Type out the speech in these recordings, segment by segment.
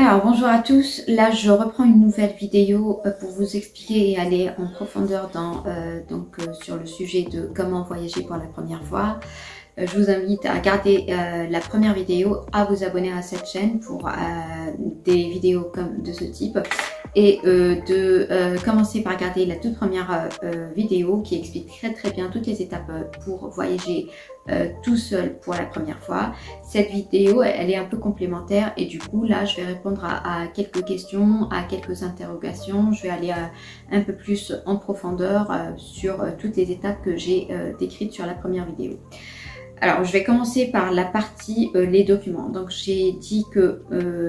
Alors bonjour à tous, là je reprends une nouvelle vidéo pour vous expliquer et aller en profondeur sur le sujet de comment voyager pour la première fois. Je vous invite à regarder la première vidéo, à vous abonner à cette chaîne pour des vidéos comme de ce type et de commencer par regarder la toute première vidéo qui explique très bien toutes les étapes pour voyager tout seul pour la première fois. Cette vidéo elle est un peu complémentaire et du coup là je vais répondre à quelques questions, à quelques interrogations. Je vais aller un peu plus en profondeur sur toutes les étapes que j'ai décrites sur la première vidéo. Alors, je vais commencer par la partie les documents. Donc, j'ai dit que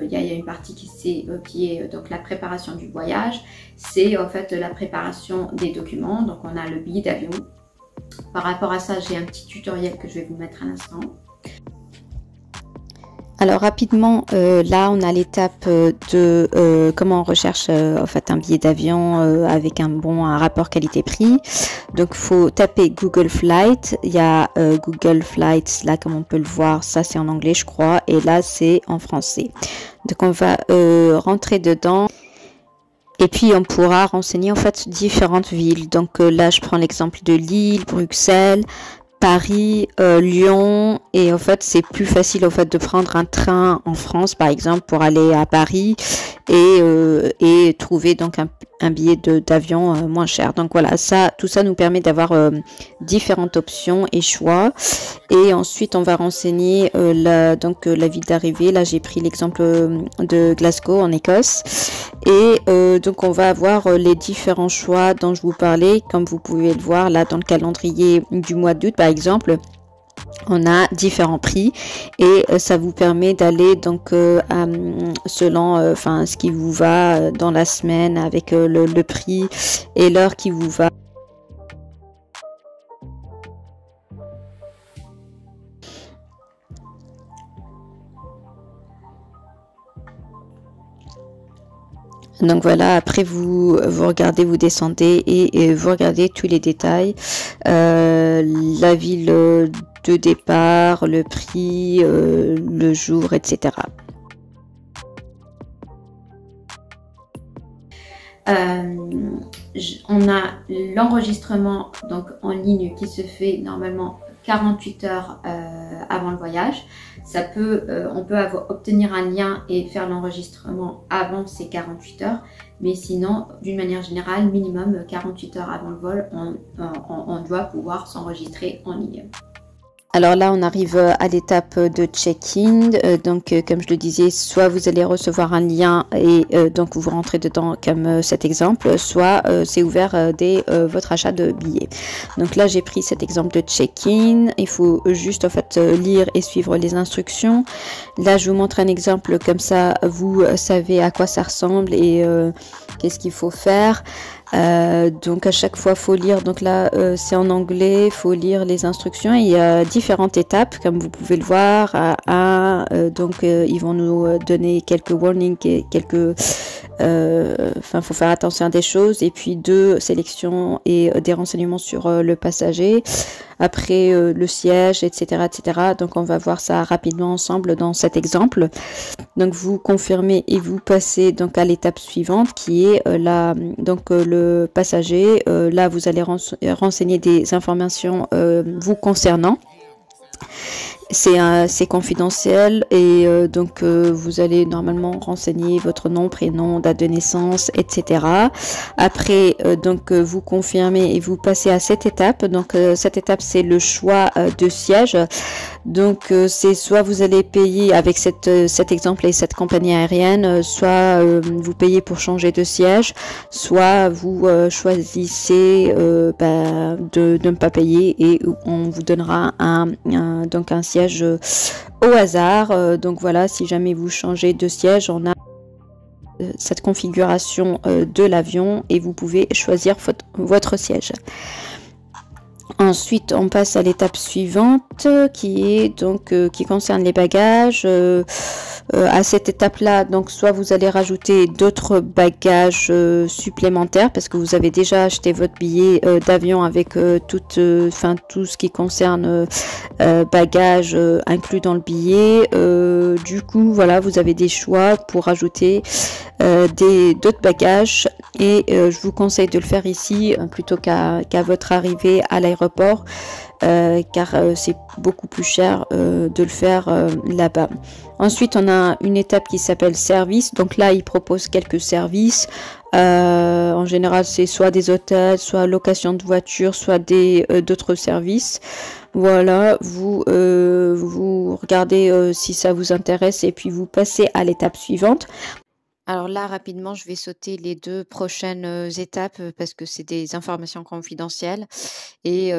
y a une partie qui est donc la préparation du voyage. C'est en fait la préparation des documents. Donc, on a le billet d'avion. Par rapport à ça, j'ai un petit tutoriel que je vais vous mettre à l'instant. Alors rapidement, là on a l'étape de comment on recherche en fait un billet d'avion avec un rapport qualité-prix. Donc faut taper Google Flight. Il y a Google Flights là comme on peut le voir, ça c'est en anglais je crois et là c'est en français. Donc on va rentrer dedans. Et puis on pourra renseigner en fait différentes villes. Donc là je prends l'exemple de Lille, Bruxelles, Paris, Lyon, et en fait c'est plus facile en fait de prendre un train en France par exemple pour aller à Paris et trouver donc un billet d'avion moins cher. Donc voilà, tout ça nous permet d'avoir différentes options et choix. Et ensuite on va renseigner la ville d'arrivée. Là j'ai pris l'exemple de Glasgow en Écosse et donc on va avoir les différents choix dont je vous parlais. Comme vous pouvez le voir là dans le calendrier du mois d'août par exemple, on a différents prix et ça vous permet d'aller donc selon ce qui vous va dans la semaine avec le prix et l'heure qui vous va. Donc voilà, après vous regardez, vous descendez et vous regardez tous les détails, la ville de départ, le prix, le jour, etc. On a l'enregistrement donc en ligne qui se fait normalement 48 heures avant le voyage. On peut obtenir un lien et faire l'enregistrement avant ces 48 heures, mais sinon, d'une manière générale, minimum 48 heures avant le vol, on doit pouvoir s'enregistrer en ligne. Alors là, on arrive à l'étape de check-in. Donc, comme je le disais, soit vous allez recevoir un lien et donc vous rentrez dedans comme cet exemple, soit c'est ouvert dès votre achat de billets. Donc là, j'ai pris cet exemple de check-in. Il faut juste en fait lire et suivre les instructions. Là, je vous montre un exemple comme ça, vous savez à quoi ça ressemble et qu'est-ce qu'il faut faire. Donc à chaque fois faut lire, donc là c'est en anglais, faut lire les instructions et il y a différentes étapes comme vous pouvez le voir. Ils vont nous donner quelques warnings et quelques faut faire attention à des choses, et puis 2 sélections et des renseignements sur le passager, après le siège, etc. Donc on va voir ça rapidement ensemble dans cet exemple. Donc vous confirmez et vous passez donc à l'étape suivante qui est le passager. Là vous allez renseigner des informations vous concernant. C'est confidentiel et vous allez normalement renseigner votre nom, prénom, date de naissance, etc. Après vous confirmez et vous passez à cette étape. Donc cette étape c'est le choix de siège. Donc c'est soit vous allez payer avec cet exemple et cette compagnie aérienne, soit vous payez pour changer de siège, soit vous choisissez de ne pas payer et on vous donnera un siège au hasard. Donc voilà, si jamais vous changez de siège, on a cette configuration de l'avion et vous pouvez choisir votre siège. Ensuite, on passe à l'étape suivante qui est qui concerne les bagages. à cette étape-là, donc soit vous allez rajouter d'autres bagages supplémentaires parce que vous avez déjà acheté votre billet d'avion avec tout ce qui concerne bagages inclus dans le billet. Du coup, voilà, vous avez des choix pour rajouter d'autres bagages et je vous conseille de le faire ici plutôt qu'à votre arrivée à l'aéroport. Car c'est beaucoup plus cher de le faire là-bas. Ensuite, on a une étape qui s'appelle service. Donc là, il propose quelques services. En général, c'est soit des hôtels, soit location de voitures, soit d'autres services. Voilà, vous regardez si ça vous intéresse et puis vous passez à l'étape suivante. Alors là, rapidement, je vais sauter les 2 prochaines étapes parce que c'est des informations confidentielles et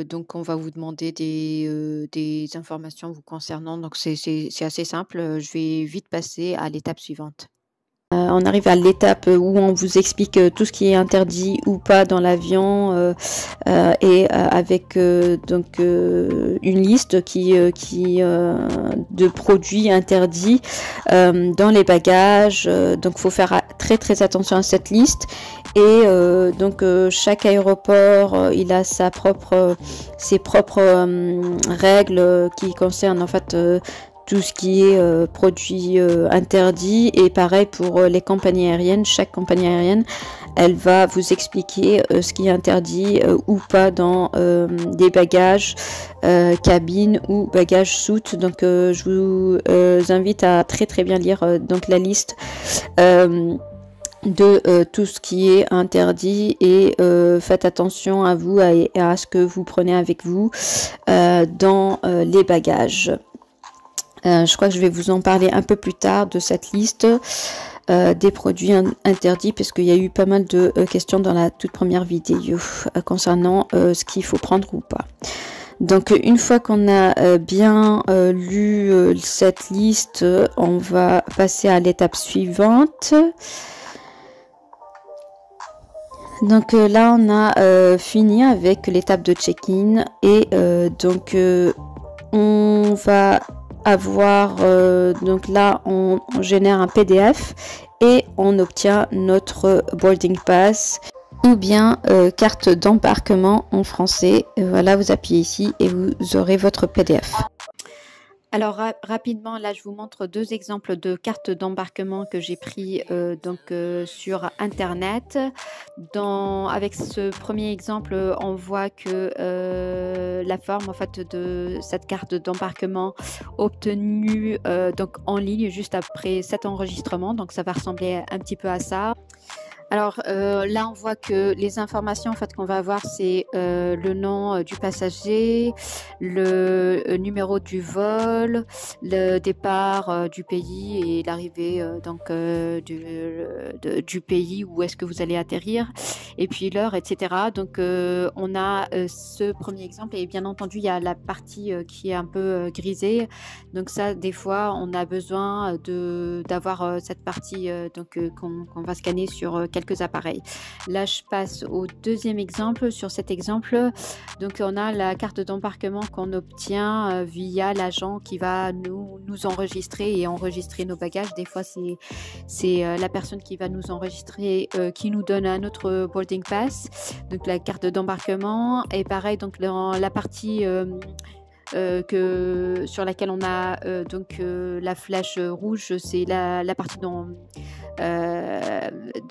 donc on va vous demander des informations vous concernant. Donc c'est assez simple. Je vais vite passer à l'étape suivante. On arrive à l'étape où on vous explique tout ce qui est interdit ou pas dans l'avion et avec donc une liste de produits interdits dans les bagages. Donc faut faire très attention à cette liste et donc chaque aéroport il a ses propres règles qui concernent en fait tout ce qui est produit interdit et pareil pour les compagnies aériennes. Chaque compagnie aérienne, elle va vous expliquer ce qui est interdit ou pas dans des bagages cabine ou bagages soute. Donc je vous invite à très bien lire donc la liste de tout ce qui est interdit et faites attention à vous et à ce que vous prenez avec vous dans les bagages. Je crois que je vais vous en parler un peu plus tard de cette liste des produits interdits parce qu'il y a eu pas mal de questions dans la toute première vidéo concernant ce qu'il faut prendre ou pas. Donc une fois qu'on a bien lu cette liste, on va passer à l'étape suivante. Donc là on a fini avec l'étape de check-in et donc on va avoir donc là on génère un PDF et on obtient notre boarding pass ou bien carte d'embarquement en français. Voilà, vous appuyez ici et vous aurez votre PDF. Alors rapidement, là je vous montre 2 exemples de cartes d'embarquement que j'ai pris sur internet. Avec ce premier exemple, on voit que la forme en fait de cette carte d'embarquement obtenue donc en ligne juste après cet enregistrement. Donc ça va ressembler un petit peu à ça. Alors là, on voit que les informations en fait qu'on va avoir, c'est le nom du passager, le numéro du vol, le départ du pays et l'arrivée du pays où est-ce que vous allez atterrir, et puis l'heure, etc. Donc on a ce premier exemple et bien entendu il y a la partie qui est un peu grisée. Donc ça, des fois, on a besoin d'avoir cette partie qu'on va scanner sur quelques appareils. Là, je passe au deuxième exemple. Sur cet exemple, donc on a la carte d'embarquement qu'on obtient via l'agent qui va nous enregistrer et enregistrer nos bagages. Des fois, c'est la personne qui va nous enregistrer qui nous donne un autre boarding pass, donc la carte d'embarquement. Et pareil, donc dans la partie sur laquelle on a la flèche rouge, c'est la partie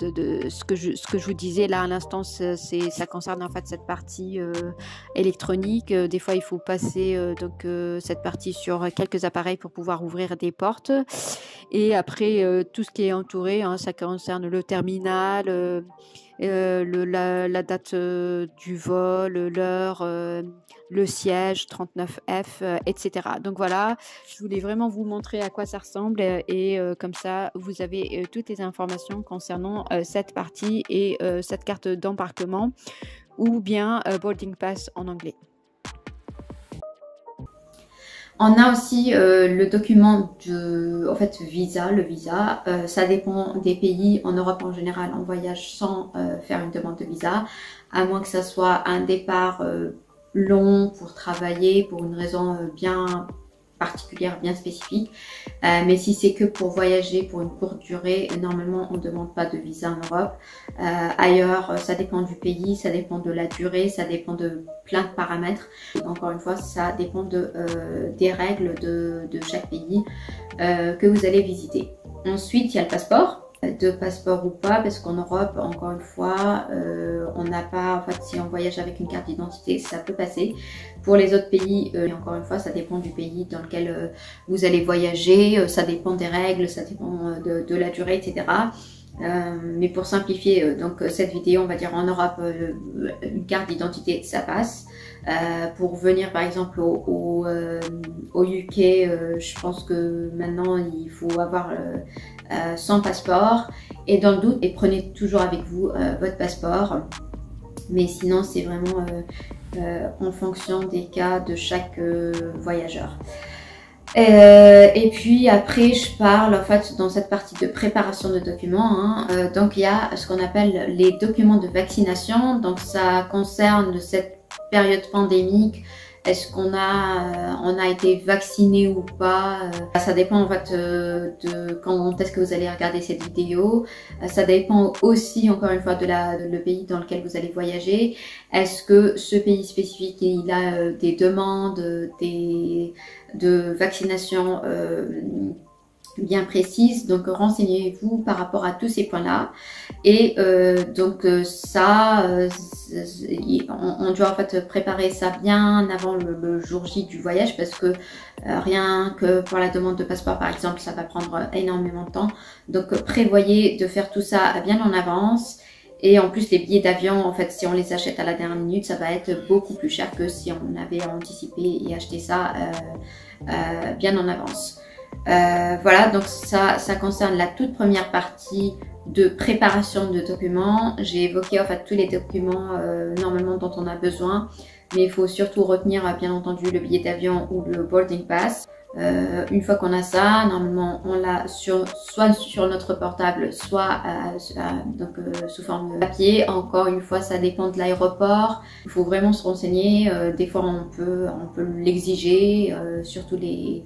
de ce que je vous disais là à l'instant, ça concerne en fait cette partie électronique. Des fois il faut passer cette partie sur quelques appareils pour pouvoir ouvrir des portes, et après tout ce qui est entouré, ça concerne le terminal, la date du vol, l'heure, le siège 39F, etc. Donc voilà, je voulais vraiment vous montrer à quoi ça ressemble et comme ça vous avez toutes les informations concernant cette partie et cette carte d'embarquement, ou bien boarding pass en anglais. On a aussi le document le visa. Ça dépend des pays. En Europe en général, on voyage sans faire une demande de visa, à moins que ça soit un départ long pour travailler, pour une raison bien particulière, bien spécifique. Mais si c'est que pour voyager pour une courte durée, normalement on ne demande pas de visa en Europe. Ailleurs, ça dépend du pays, ça dépend de la durée, ça dépend de plein de paramètres. Encore une fois, ça dépend des règles de chaque pays que vous allez visiter. Ensuite, il y a le passeport. De passeport ou pas, parce qu'en Europe, encore une fois, on n'a pas, en fait, si on voyage avec une carte d'identité, ça peut passer. Pour les autres pays, et encore une fois, ça dépend du pays dans lequel vous allez voyager, ça dépend des règles, ça dépend de la durée, etc. Mais pour simplifier donc cette vidéo, on va dire en Europe, une carte d'identité, ça passe. Pour venir par exemple au UK, je pense que maintenant il faut avoir son passeport, et dans le doute, et prenez toujours avec vous votre passeport, mais sinon c'est vraiment en fonction des cas de chaque voyageur. Et puis après je parle en fait dans cette partie de préparation de documents, donc il y a ce qu'on appelle les documents de vaccination. Donc ça concerne cette période pandémique. Est-ce qu'on a été vacciné ou pas? Ça dépend en fait de quand est-ce que vous allez regarder cette vidéo. Ça dépend aussi encore une fois de le pays dans lequel vous allez voyager. Est-ce que ce pays spécifique il a des demandes de vaccination bien précises? Donc renseignez-vous par rapport à tous ces points-là. Et donc ça, on doit en fait préparer ça bien avant le jour J du voyage, parce que rien que pour la demande de passeport par exemple, ça va prendre énormément de temps. Donc prévoyez de faire tout ça bien en avance. Et en plus, les billets d'avion, en fait, si on les achète à la dernière minute, ça va être beaucoup plus cher que si on avait anticipé et acheté ça bien en avance. Voilà, donc ça concerne la toute première partie de préparation de documents. J'ai évoqué en fait tous les documents normalement dont on a besoin, mais il faut surtout retenir bien entendu le billet d'avion ou le boarding pass. Une fois qu'on a ça, normalement on l'a soit sur notre portable, soit sous forme de papier. Encore une fois, ça dépend de l'aéroport. Il faut vraiment se renseigner. Des fois on peut l'exiger, surtout les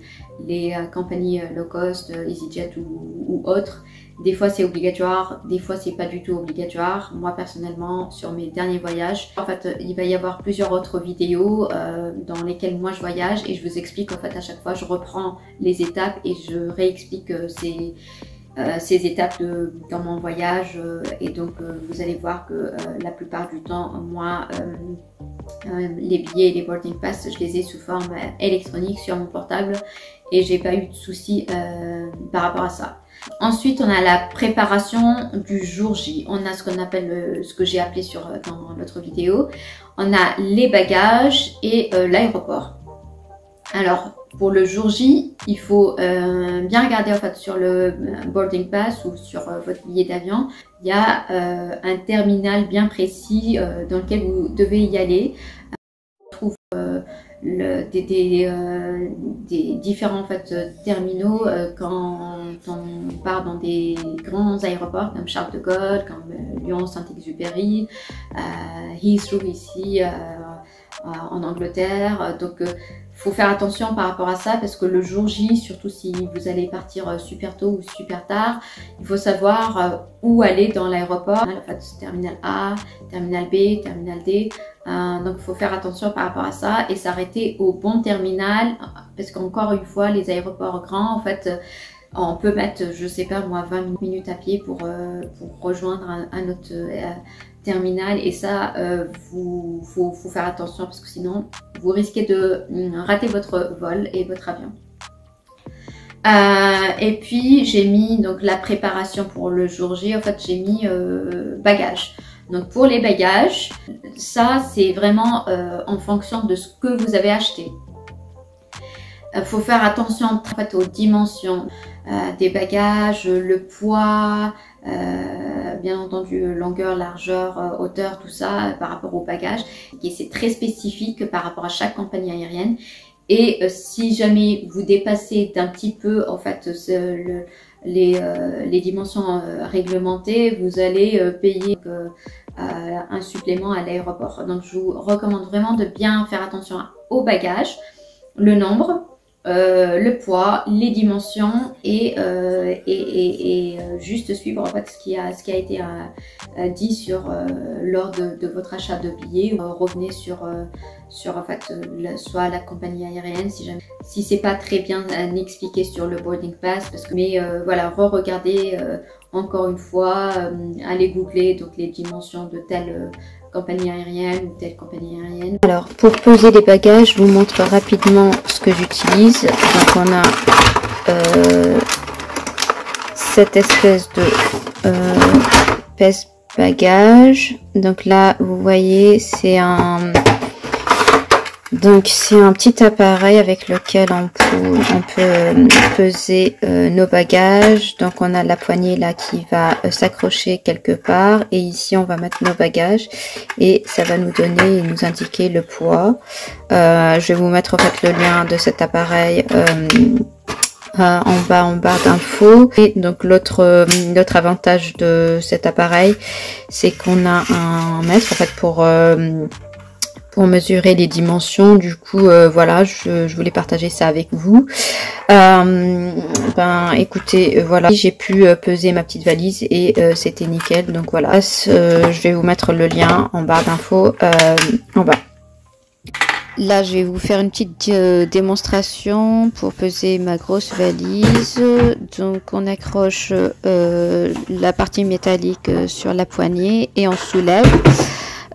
compagnies low cost, EasyJet ou autres. Des fois c'est obligatoire, des fois c'est pas du tout obligatoire. Moi personnellement, sur mes derniers voyages, en fait il va y avoir plusieurs autres vidéos dans lesquelles moi je voyage, et je vous explique en fait à chaque fois, je reprends les étapes et je réexplique ces étapes dans mon voyage, et donc vous allez voir que la plupart du temps, moi les billets et les boarding pass, je les ai sous forme électronique sur mon portable, et j'ai pas eu de soucis par rapport à ça. Ensuite, on a la préparation du jour J. On a ce qu'on appelle, ce que j'ai appelé dans l'autre vidéo. On a les bagages et l'aéroport. Alors, pour le jour J, il faut bien regarder en fait sur le boarding pass ou sur votre billet d'avion. Il y a un terminal bien précis dans lequel vous devez y aller. On trouve des différents en fait, terminaux quand on part dans des grands aéroports comme Charles de Gaulle, comme Lyon Saint-Exupéry, Heathrow ici en Angleterre. Donc faut faire attention par rapport à ça, parce que le jour J, surtout si vous allez partir super tôt ou super tard, il faut savoir où aller dans l'aéroport. En fait, terminal A, terminal B, terminal D. Donc il faut faire attention par rapport à ça et s'arrêter au bon terminal, parce qu'encore une fois, les aéroports grands, en fait, on peut mettre, je sais pas moi, 20 minutes à pied pour rejoindre un autre terminal, et ça, faut faire attention, parce que sinon, vous risquez de rater votre vol et votre avion. Et puis, j'ai mis donc la préparation pour le jour J. En fait, j'ai mis bagages. Donc, pour les bagages, ça, c'est vraiment en fonction de ce que vous avez acheté. Faut faire attention en fait aux dimensions des bagages, le poids, bien entendu longueur, largeur, hauteur, tout ça par rapport aux bagages. Et c'est très spécifique par rapport à chaque compagnie aérienne. Et si jamais vous dépassez d'un petit peu en fait les dimensions réglementées, vous allez payer un supplément à l'aéroport. Donc je vous recommande vraiment de bien faire attention aux bagages, le nombre. le poids, les dimensions et juste suivre en fait ce qui a été dit sur lors de votre achat de billets. Revenez sur en fait soit la compagnie aérienne si c'est pas très bien expliqué sur le boarding pass, parce que voilà, re-regardez encore une fois, allez googler donc les dimensions de telle compagnie aérienne ou telle compagnie aérienne. Alors pour poser les bagages, je vous montre rapidement ce que j'utilise. Donc on a cette espèce de pèse-bagages. Donc là vous voyez c'est un petit appareil avec lequel on peut peser nos bagages. Donc on a la poignée là qui va s'accrocher quelque part, et ici on va mettre nos bagages et ça va nous donner et nous indiquer le poids. Je vais vous mettre en fait le lien de cet appareil en bas d'infos. Et donc l'autre avantage de cet appareil, c'est qu'on a un mètre en fait pour mesurer les dimensions. Du coup voilà, je voulais partager ça avec vous. Écoutez, voilà, j'ai pu peser ma petite valise et c'était nickel. Donc voilà, je vais vous mettre le lien en barre d'infos en bas. Là je vais vous faire une petite démonstration pour peser ma grosse valise. Donc on accroche la partie métallique sur la poignée et on soulève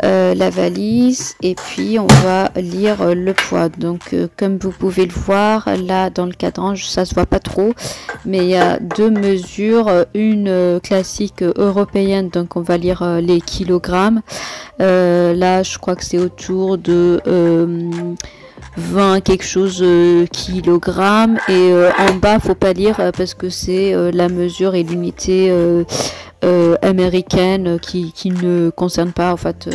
la valise, et puis on va lire le poids. Donc comme vous pouvez le voir là dans le cadran, ça se voit pas trop, mais il y a deux mesures, une classique européenne, donc on va lire les kilogrammes. Là je crois que c'est autour de 20 quelque chose kilogrammes, et en bas faut pas lire parce que c'est la mesure est limitée américaine qui ne concerne pas en fait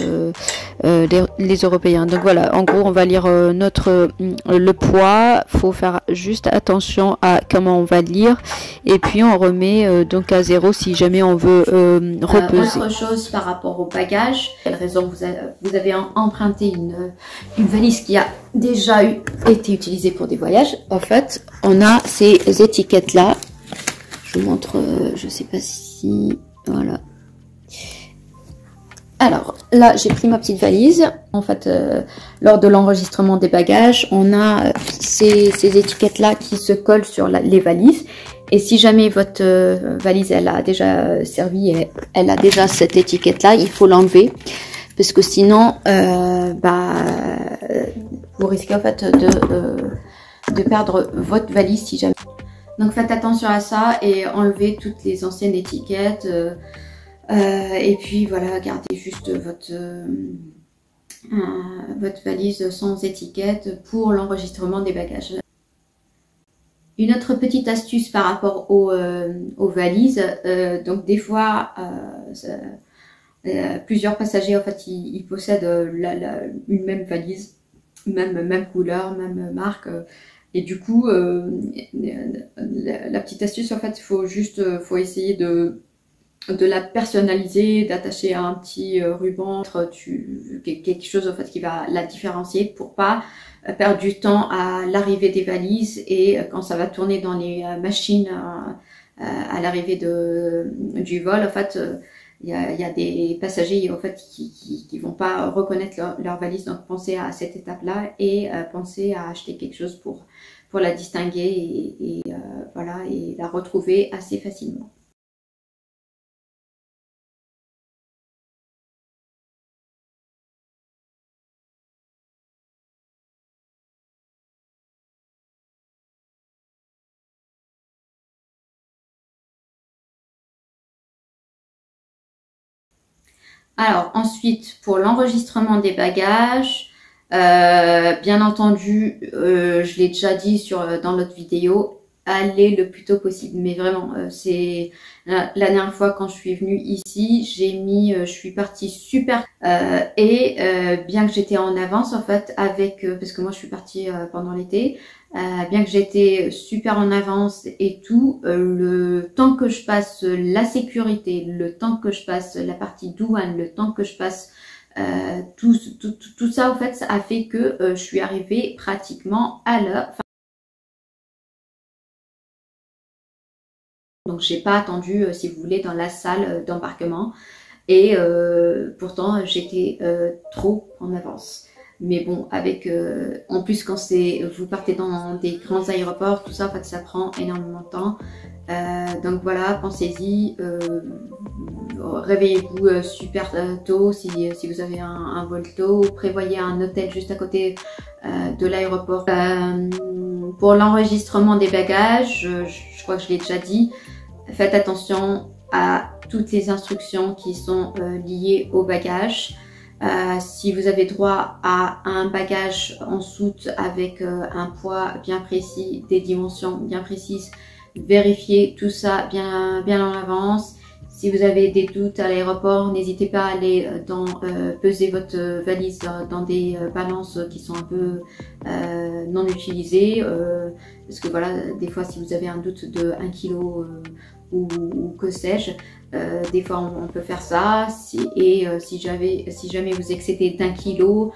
les Européens. Donc voilà, en gros on va lire le poids. Faut faire juste attention à comment on va lire, et puis on remet donc à 0 si jamais on veut repeser. Autre chose par rapport au bagage, quelle raison vous avez emprunté une valise qui a déjà été utilisée pour des voyages. En fait on a ces étiquettes là, je vous montre, je sais pas si voilà. Alors là j'ai pris ma petite valise. En fait lors de l'enregistrement des bagages, on a ces étiquettes là qui se collent sur les valises, et si jamais votre valise elle a déjà servi et elle a déjà cette étiquette là, il faut l'enlever, parce que sinon vous risquez en fait de perdre votre valise si jamais. Donc faites attention à ça et enlevez toutes les anciennes étiquettes. Et puis voilà, gardez juste votre valise sans étiquette pour l'enregistrement des bagages. Une autre petite astuce par rapport aux valises. Donc des fois, plusieurs passagers en fait ils possèdent une même valise, même couleur, même marque. Et du coup, la petite astuce, en fait, faut essayer de la personnaliser, d'attacher un petit ruban, quelque chose en fait qui va la différencier pour pas perdre du temps à l'arrivée des valises, et quand ça va tourner dans les machines à l'arrivée du vol, en fait, il y a des passagers en fait qui vont pas reconnaître leur valise. Donc pensez à cette étape-là et pensez à acheter quelque chose pour la distinguer et voilà, et la retrouver assez facilement. Alors ensuite, pour l'enregistrement des bagages, bien entendu, je l'ai déjà dit dans l'autre vidéo, allez le plus tôt possible. Mais vraiment, c'est la dernière fois quand je suis venue ici, je suis partie super bien que j'étais en avance en fait parce que moi je suis partie pendant l'été. Bien que j'étais super en avance et tout, le temps que je passe la sécurité, le temps que je passe la partie douane, le temps que je passe tout ça, en fait, ça a fait que je suis arrivée pratiquement à l'heure. Donc j'ai pas attendu, si vous voulez, dans la salle d'embarquement. Et pourtant j'étais trop en avance. Mais bon, avec en plus quand vous partez dans des grands aéroports, tout ça, en fait, ça prend énormément de temps. Donc voilà, pensez-y, réveillez-vous super tôt si vous avez un vol tôt, prévoyez un hôtel juste à côté de l'aéroport. Pour l'enregistrement des bagages, je crois que je l'ai déjà dit, faites attention à toutes les instructions qui sont liées au bagage. Si vous avez droit à un bagage en soute avec un poids bien précis, des dimensions bien précises, vérifiez tout ça bien en avance. Si vous avez des doutes à l'aéroport, n'hésitez pas à aller peser votre valise dans des balances qui sont un peu non utilisées. Parce que voilà, des fois si vous avez un doute de 1 kg ou que sais-je, des fois on peut faire ça. Si jamais vous excédez d'1 kg,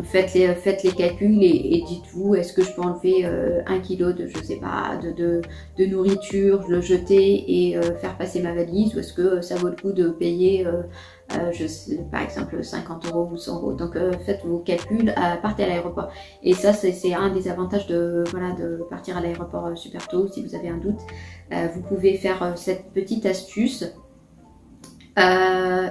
faites les calculs et dites-vous, est-ce que je peux enlever 1 kg de, je sais pas, de nourriture, le jeter et faire passer ma valise, ou est-ce que ça vaut le coup de payer par exemple 50 € ou 100 €. Donc faites vos calculs, partez à l'aéroport. Et ça c'est un des avantages de partir à l'aéroport super tôt. Si vous avez un doute, vous pouvez faire cette petite astuce.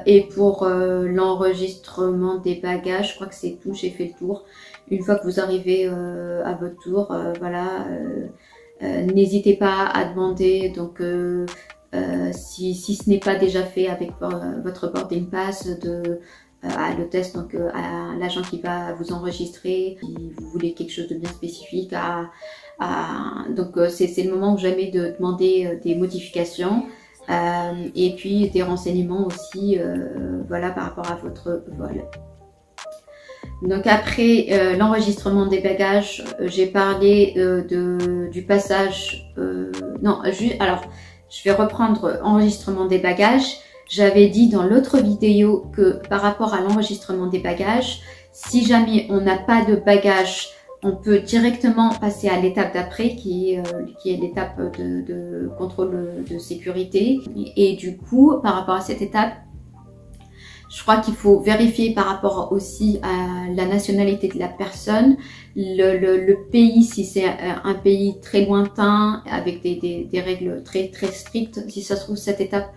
Et pour l'enregistrement des bagages, je crois que c'est tout, j'ai fait le tour. Une fois que vous arrivez à votre tour, voilà, n'hésitez pas à demander, donc si ce n'est pas déjà fait avec votre boarding pass, à l'hôtesse, donc à l'agent qui va vous enregistrer. Si vous voulez quelque chose de bien spécifique, donc c'est le moment ou jamais de demander des modifications. Et puis des renseignements aussi, voilà, par rapport à votre vol. Donc après l'enregistrement des bagages, j'ai parlé du passage. Alors je vais reprendre enregistrement des bagages. J'avais dit dans l'autre vidéo que par rapport à l'enregistrement des bagages, si jamais on n'a pas de bagages, on peut directement passer à l'étape d'après qui est l'étape de contrôle de sécurité. Et du coup, par rapport à cette étape, je crois qu'il faut vérifier par rapport aussi à la nationalité de la personne, le pays, si c'est un pays très lointain avec des règles très strictes. Si ça se trouve, cette étape,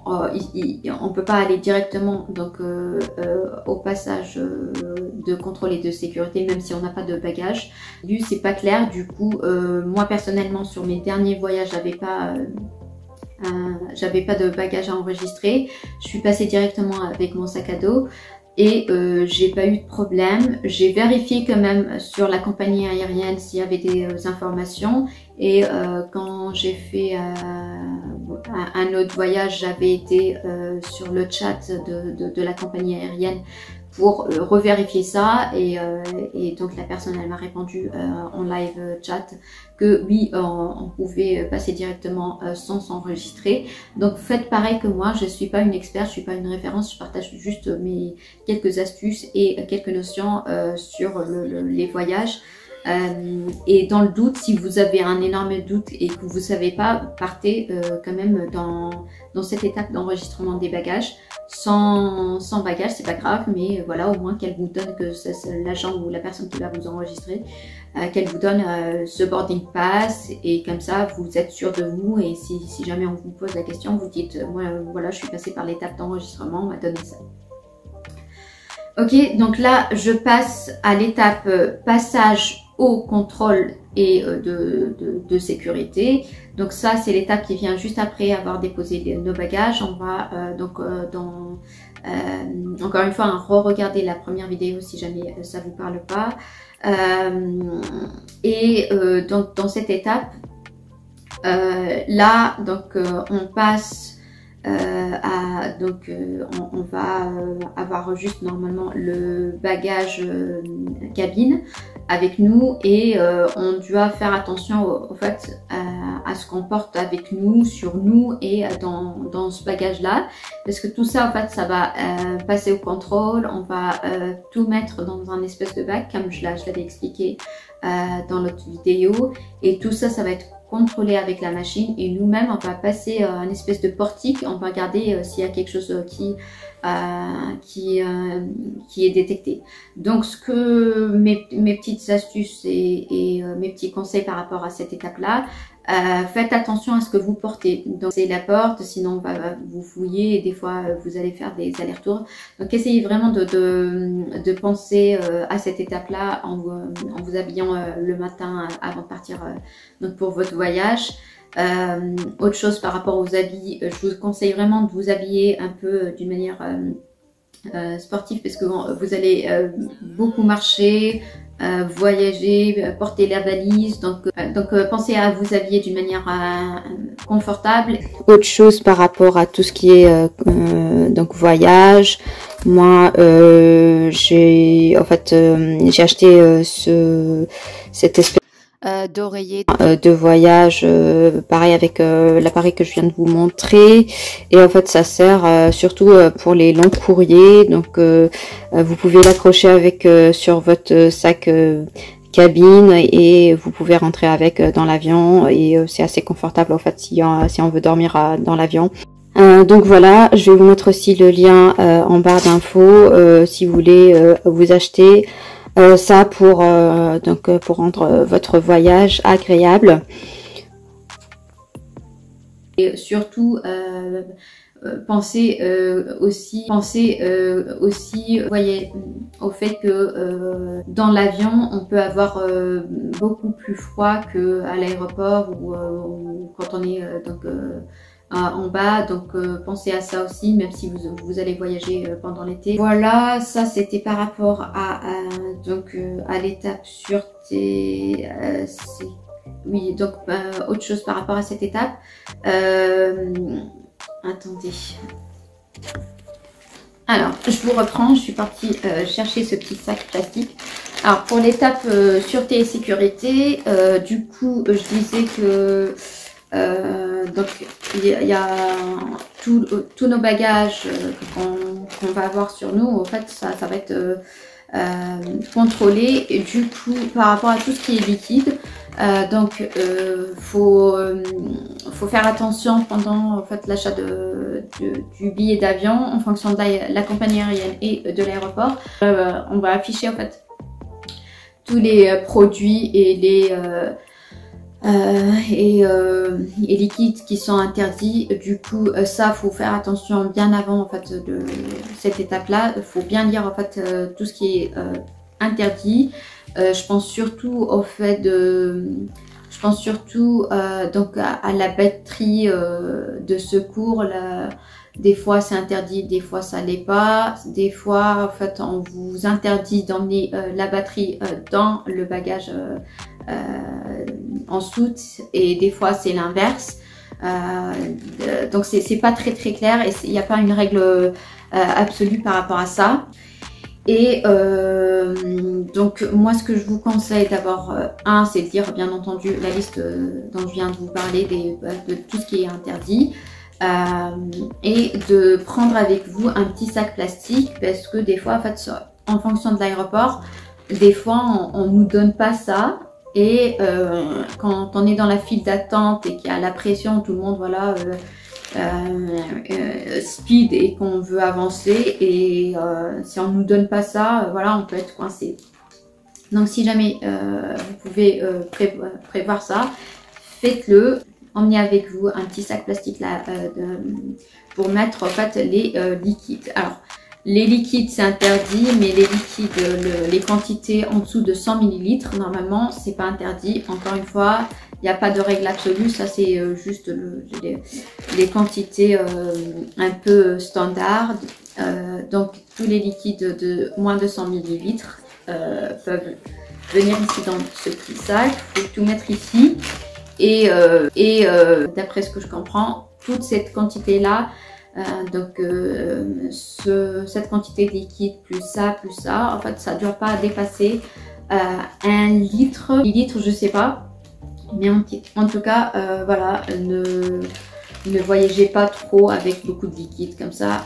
on peut pas aller directement donc au passage de contrôle et de sécurité, même si on n'a pas de bagages. C'est pas clair. Du coup, moi personnellement sur mes derniers voyages, j'avais pas de bagages à enregistrer. Je suis passée directement avec mon sac à dos et j'ai pas eu de problème. J'ai vérifié quand même sur la compagnie aérienne s'il y avait des informations, et quand j'ai fait un autre voyage, j'avais été sur le chat de la compagnie aérienne pour revérifier ça, et donc la personne, elle m'a répondu en live chat que oui, on pouvait passer directement sans s'enregistrer. Donc faites pareil que moi. Je suis pas une experte, je suis pas une référence, je partage juste mes quelques astuces et quelques notions sur les voyages. Et dans le doute, si vous avez un énorme doute et que vous savez pas, partez quand même dans cette étape d'enregistrement des bagages. Sans bagage, c'est pas grave, mais voilà, au moins qu'elle vous donne, que c'est l'agent ou la personne qui va vous enregistrer, qu'elle vous donne ce boarding pass, et comme ça vous êtes sûr de vous. Et si jamais on vous pose la question, vous dites moi voilà, je suis passée par l'étape d'enregistrement, on m'a donné ça. Ok, donc là je passe à l'étape passage au contrôle et de sécurité. Donc ça, c'est l'étape qui vient juste après avoir déposé nos bagages. On va encore une fois re-regarder la première vidéo si jamais ça vous parle pas. Donc dans cette étape, là, donc on passe on va avoir juste normalement le bagage cabine avec nous, et on doit faire attention au fait à ce qu'on porte avec nous, sur nous et dans ce bagage là, parce que tout ça en fait ça va passer au contrôle. On va tout mettre dans un espèce de bac comme je l'avais expliqué dans l'autre vidéo, et tout ça va être contrôler avec la machine et nous-mêmes on va passer un espèce de portique, on va regarder s'il y a quelque chose qui est détecté. Donc ce que mes petites astuces et mes petits conseils par rapport à cette étape-là, faites attention à ce que vous portez. Donc c'est la porte, sinon on va vous fouiller et des fois vous allez faire des allers-retours. Donc essayez vraiment de penser à cette étape-là en vous habillant le matin avant de partir donc pour votre voyage. Autre chose par rapport aux habits, je vous conseille vraiment de vous habiller un peu d'une manière sportive parce que vous allez beaucoup marcher, voyager, porter la valise, donc pensez à vous habiller d'une manière confortable. Autre chose par rapport à tout ce qui est donc voyage, moi j'ai acheté cette espèce d'oreiller de voyage, pareil avec l'appareil que je viens de vous montrer, et en fait ça sert surtout pour les longs courriers, donc vous pouvez l'accrocher avec sur votre sac cabine et vous pouvez rentrer avec dans l'avion, et c'est assez confortable en fait si on veut dormir dans l'avion. Donc voilà, je vais vous mettre aussi le lien en barre d'infos si vous voulez vous acheter ça pour rendre votre voyage agréable. Et surtout pensez aussi voyez au fait que dans l'avion on peut avoir beaucoup plus froid que à l'aéroport ou quand on est en bas, donc pensez à ça aussi, même si vous allez voyager pendant l'été. Voilà, ça c'était par rapport à l'étape sûreté. Oui, donc autre chose par rapport à cette étape. Attendez. Alors, je vous reprends, je suis partie chercher ce petit sac plastique. Alors, pour l'étape sûreté et sécurité, du coup, je disais que donc il y a tous nos bagages qu'on va avoir sur nous, en fait ça va être contrôlé, et du coup par rapport à tout ce qui est liquide, faut faire attention pendant en fait l'achat du billet d'avion en fonction de la compagnie aérienne et de l'aéroport. On va afficher en fait tous les produits et les liquides qui sont interdits. Du coup ça faut faire attention bien avant en fait de cette étape là. Il faut bien lire en fait tout ce qui est interdit. Je pense surtout au fait donc à la batterie de secours. Des fois c'est interdit, des fois ça l'est pas. Des fois en fait on vous interdit d'emmener la batterie dans le bagage en soute, et des fois c'est l'inverse. Donc c'est pas très clair, et il n'y a pas une règle absolue par rapport à ça. Et donc moi ce que je vous conseille d'abord, c'est de lire bien entendu la liste dont je viens de vous parler, de tout ce qui est interdit, et de prendre avec vous un petit sac plastique, parce que des fois en fait en fonction de l'aéroport, des fois on nous donne pas ça. Et quand on est dans la file d'attente et qu'il y a la pression, tout le monde voilà speed et qu'on veut avancer, et si on nous donne pas ça, voilà, on peut être coincé. Donc si jamais vous pouvez prévoir ça, faites-le. Emmenez avec vous un petit sac plastique là pour mettre en fait les liquides. Alors les liquides c'est interdit, mais les liquides, les quantités en dessous de 100 ml, normalement c'est pas interdit. Encore une fois, il n'y a pas de règle absolue, ça c'est juste les quantités un peu standard. Donc tous les liquides de moins de 100 ml peuvent venir ici dans ce petit sac. Il faut tout mettre ici, et d'après ce que je comprends, toute cette quantité là, cette quantité de liquide plus ça, en fait ça ne doit pas dépasser 1 litre. 1 litre je sais pas, mais en tout cas voilà, ne voyagez pas trop avec beaucoup de liquide comme ça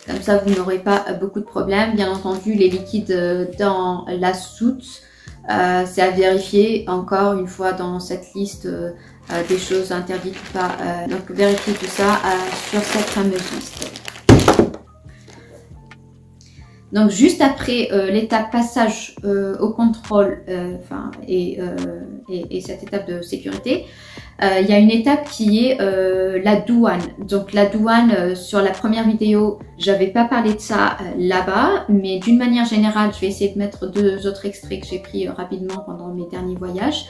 vous n'aurez pas beaucoup de problèmes. Bien entendu les liquides dans la soute, c'est à vérifier encore une fois dans cette liste des choses interdites ou pas. Donc vérifiez tout ça sur cette fameuse liste. Donc juste après l'étape passage au contrôle et cette étape de sécurité, il y a une étape qui est la douane. Donc la douane, sur la première vidéo, j'avais pas parlé de ça là-bas, mais d'une manière générale, je vais essayer de mettre 2 autres extraits que j'ai pris rapidement pendant mes derniers voyages.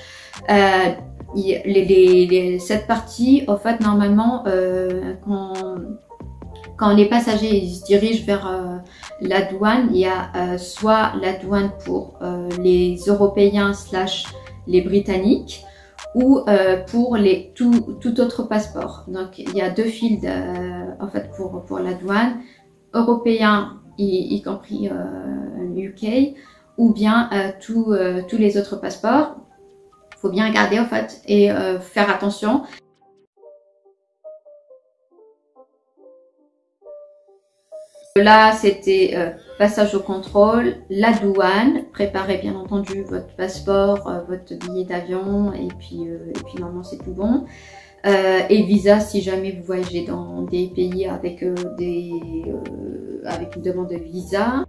Cette partie, en fait, normalement, quand les passagers ils se dirigent vers la douane, il y a soit la douane pour les Européens / les Britanniques ou pour tout autre passeport. Donc il y a 2 files en fait pour la douane, européen y compris UK, ou bien tous les autres passeports. Il faut bien regarder en fait et faire attention. Là, c'était passage au contrôle, la douane, préparez bien entendu votre passeport, votre billet d'avion et puis normalement c'est tout bon. Et visa si jamais vous voyagez dans des pays avec avec une demande de visa.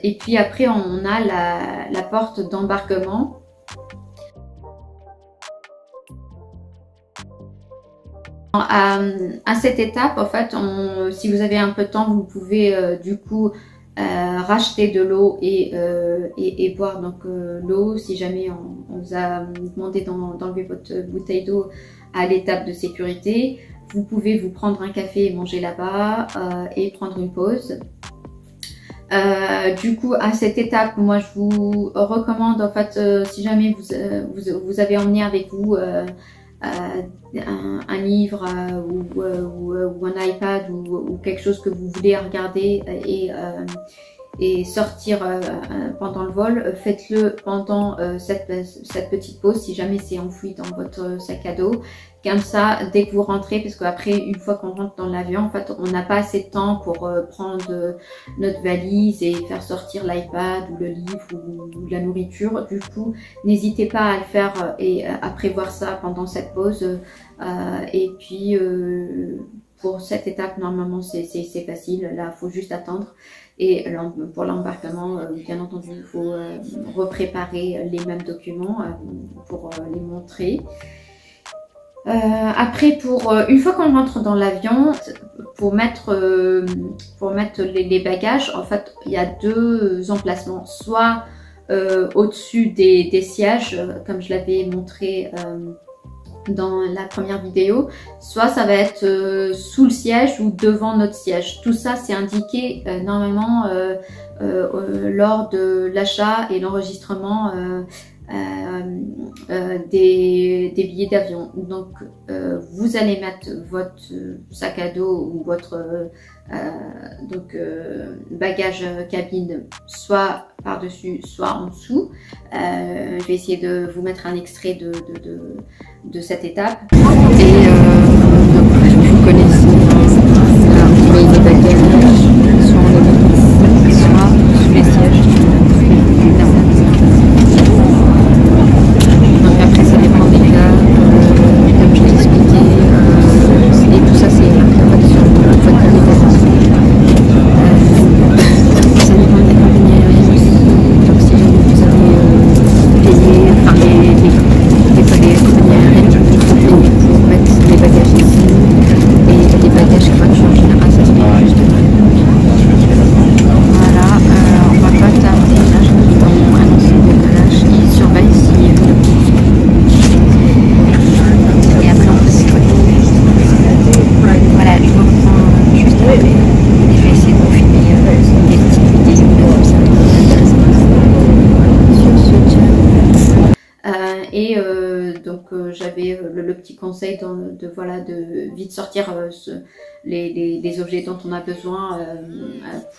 Et puis après on a la porte d'embarquement. À cette étape, en fait, si vous avez un peu de temps, vous pouvez du coup racheter de l'eau et boire donc l'eau. Si jamais on vous a demandé d'enlever votre bouteille d'eau à l'étape de sécurité, vous pouvez vous prendre un café et manger là-bas et prendre une pause. Du coup, à cette étape, moi je vous recommande en fait, si jamais vous avez emmené avec vous un livre ou un iPad ou quelque chose que vous voulez regarder et sortir pendant le vol, faites-le pendant cette petite pause si jamais c'est enfoui dans votre sac à dos. Comme ça, dès que vous rentrez, parce qu'après, une fois qu'on rentre dans l'avion, en fait, on n'a pas assez de temps pour prendre notre valise et faire sortir l'iPad ou le livre ou la nourriture. Du coup, n'hésitez pas à le faire et à prévoir ça pendant cette pause. Et puis, pour cette étape, normalement, c'est facile. Là, il faut juste attendre. Et pour l'embarquement, bien entendu, il faut repréparer les mêmes documents pour les montrer. Après, une fois qu'on rentre dans l'avion, pour mettre les bagages, en fait, il y a 2 emplacements. Soit au-dessus des sièges, comme je l'avais montré dans la première vidéo, soit ça va être sous le siège ou devant notre siège. Tout ça, c'est indiqué normalement lors de l'achat et l'enregistrement des billets d'avion. Donc vous allez mettre votre sac à dos ou votre bagage cabine soit par-dessus soit en dessous. Je vais essayer de vous mettre un extrait de cette étape. Et donc, vous connaissez les bagages soit en les soit sous les sièges. Donc après ça dépend des cas, comme je l'ai expliqué, et tout ça c'est après sur votre billet d'avion. Ça dépend des compagnies aériennes aussi. Donc si vous avez payé, enfin les compagnies aériennes sont payées pour mettre les bagages ici, et les bagages gratuits en général ça se paye juste après. Voilà, on va pas tarder, là je suis dans un ancien décollage qui surveille ici. Et après on peut se connecter. Voilà, je vous reprends juste après et je vais essayer de vous filmer des petites vidéos comme ça sur ce channel. Et donc j'avais le petit conseil de vite sortir les objets dont on a besoin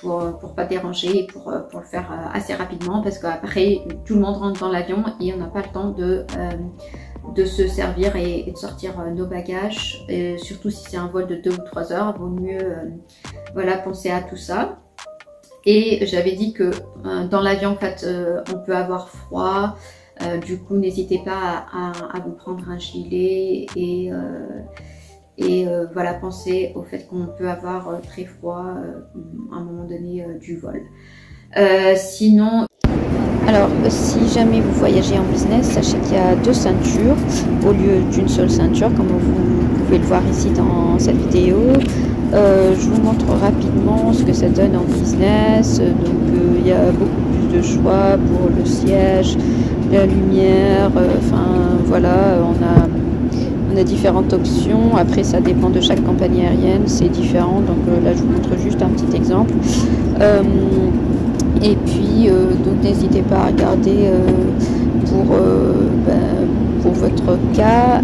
pour pas déranger et pour le faire assez rapidement, parce qu'après tout le monde rentre dans l'avion et on n'a pas le temps de se servir et de sortir nos bagages, surtout si c'est un vol de 2 ou 3 heures, il vaut mieux voilà, penser à tout ça. Et j'avais dit que dans l'avion en fait on peut avoir froid, Du coup, n'hésitez pas à vous prendre un gilet et voilà, pensez au fait qu'on peut avoir très froid à un moment donné du vol. Sinon, alors si jamais vous voyagez en business, sachez qu'il y a 2 ceintures au lieu d'une seule ceinture, comme vous pouvez le voir ici dans cette vidéo. Je vous montre rapidement ce que ça donne en business. Donc il y a beaucoup plus de choix pour le siège, la lumière, enfin voilà, on a différentes options. Après ça dépend de chaque compagnie aérienne, c'est différent. Donc là je vous montre juste un petit exemple. Et puis donc n'hésitez pas à regarder pour votre cas.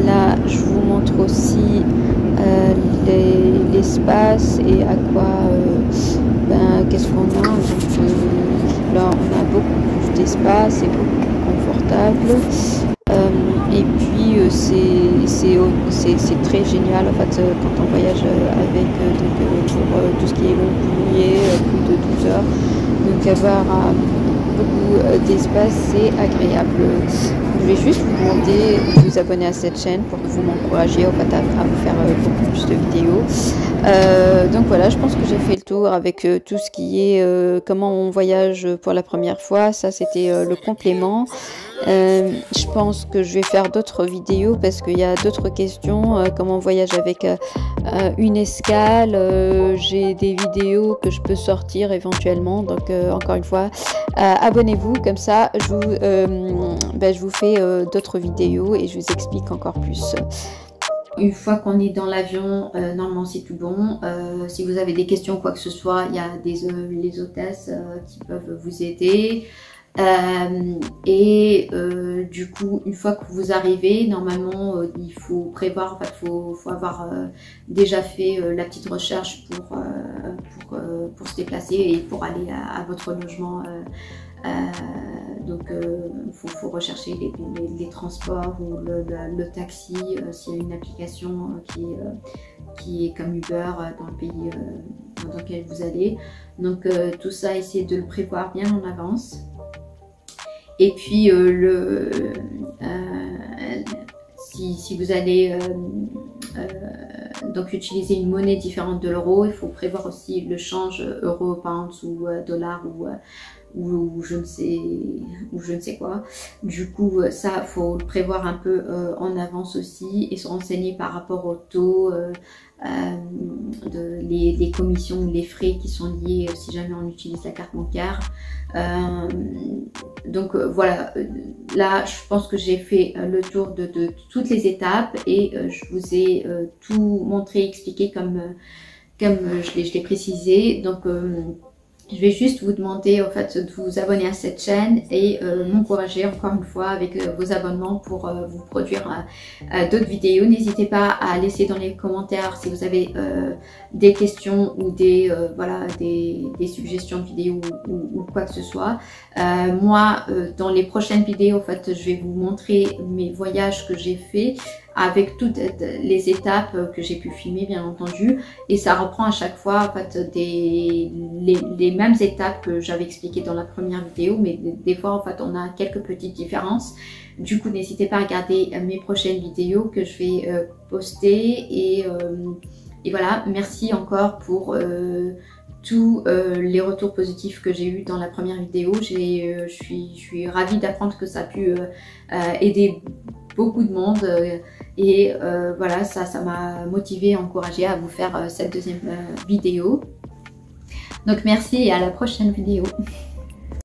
Là je vous montre aussi l'espace et à quoi qu'est-ce qu'on a. Donc là on a beaucoup plus d'espace et beaucoup plus confortable. Et puis c'est très génial en fait quand on voyage avec pour tout ce qui est long courrier, plus de 12 heures, donc avoir beaucoup d'espace, c'est agréable. Je vais juste vous demander de vous abonner à cette chaîne pour que vous m'encouragiez en fait, à vous faire beaucoup plus de vidéos. Donc voilà, je pense que j'ai fait le tour avec tout ce qui est comment on voyage pour la première fois. Ça c'était le complément. Je pense que je vais faire d'autres vidéos parce qu'il y a d'autres questions, comment on voyage avec une escale. J'ai des vidéos que je peux sortir éventuellement, donc encore une fois abonnez-vous, comme ça je vous fais d'autres vidéos et je vous explique encore plus. Une fois qu'on est dans l'avion, normalement c'est tout bon. Si vous avez des questions, quoi que ce soit, il y a les hôtesses qui peuvent vous aider. Du coup, une fois que vous arrivez, normalement, il faut prévoir, en fait, faut avoir déjà fait la petite recherche pour se déplacer et pour aller à votre logement. Donc, faut rechercher les transports ou le taxi s'il y a une application qui est comme Uber dans le pays dans lequel vous allez. Donc, tout ça, essayez de le prévoir bien en avance. Et puis, si vous allez donc utiliser une monnaie différente de l'euro, il faut prévoir aussi le change euro, pounds ou dollar ou je ne sais quoi. Du coup, ça, faut le prévoir un peu en avance aussi et se renseigner par rapport au taux, les commissions ou les frais qui sont liés si jamais on utilise la carte bancaire. Donc voilà, là je pense que j'ai fait le tour de toutes les étapes et je vous ai tout montré, expliqué comme je l'ai précisé. Donc je vais juste vous demander en fait de vous abonner à cette chaîne et m'encourager encore une fois avec vos abonnements pour vous produire d'autres vidéos. N'hésitez pas à laisser dans les commentaires si vous avez des questions ou des suggestions de vidéos ou quoi que ce soit. Moi, dans les prochaines vidéos, en fait, je vais vous montrer mes voyages que j'ai faits avec toutes les étapes que j'ai pu filmer, bien entendu, et ça reprend à chaque fois en fait les mêmes étapes que j'avais expliquées dans la première vidéo, mais des fois en fait on a quelques petites différences. Du coup, n'hésitez pas à regarder mes prochaines vidéos que je vais poster et voilà. Merci encore pour tous les retours positifs que j'ai eu dans la première vidéo. Je suis ravie d'apprendre que ça a pu aider beaucoup de monde et voilà, ça m'a motivée, encouragée à vous faire cette deuxième vidéo. Donc merci et à la prochaine vidéo.